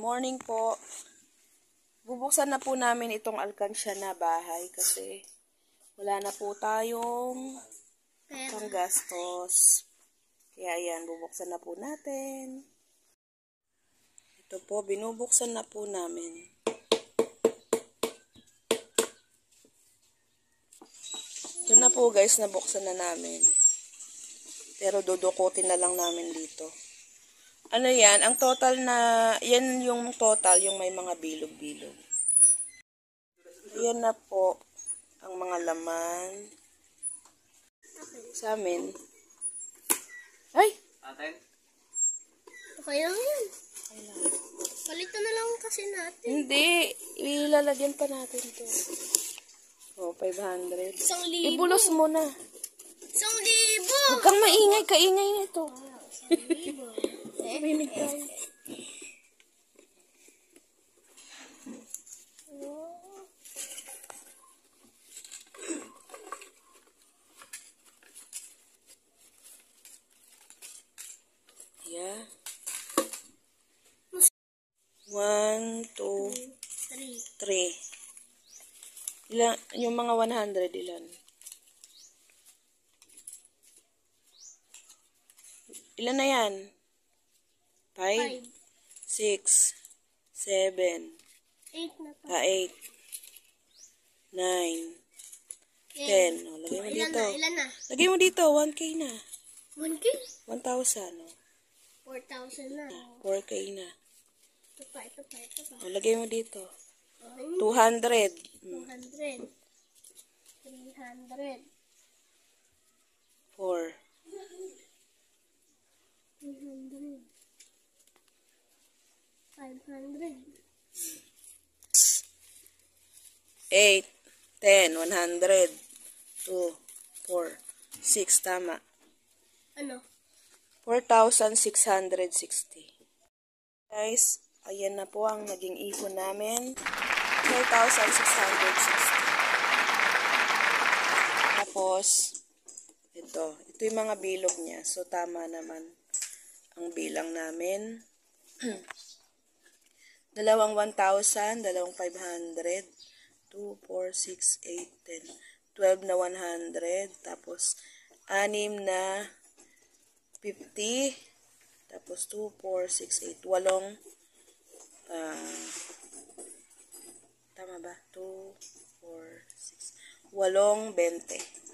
morning po. Bubuksan na po namin itong alkansya na bahay kasi wala na po tayong panggastos. Kaya ayan, bubuksan na po natin. Ito po, binubuksan na po namin. Ito na po guys, nabuksan na namin. Pero dudukutin na lang namin dito. Ano yan? Ang total na, yan yung total, yung may mga bilog-bilog. Yan na po ang mga laman sa amin. Ay! Atin? Okay lang yan. Palitan na lang kasi natin. Hindi. Ilalagyan pa natin to. Oh, 500. 1,000. Ibulos mo na. 1,000! Huwag kang maingay. Kaingay nito. Marinig tayo. Yeah. 1, 2, 3. Ilan, yung mga 100 ilan? Ilan na yan? 5, 6, 7, 8 na to. 8, 9, 10. O, lagay mo dito. Ilan na? Lagay mo dito, 1K na. 1K? 1,000. O. 4,000 na. 4K na. Ito pa. O, lagay mo dito. 200. 200. 300. 4. 300. 500. 8, 10, 100. 2, 4, 6. Tama. Ano? 4,660. Guys, ayan na po ang naging ipon namin. 4,660. Tapos, ito yung mga bilog niya. So, tama naman ang bilang namin. Dalawang 1,000, dalawang 500, 2, 4, 6, 8, 10, 12 na 100, tapos 6 na 50, tapos 2, 4, 6, 8, 8, tama ba? 2, 4, 6, 8, 20.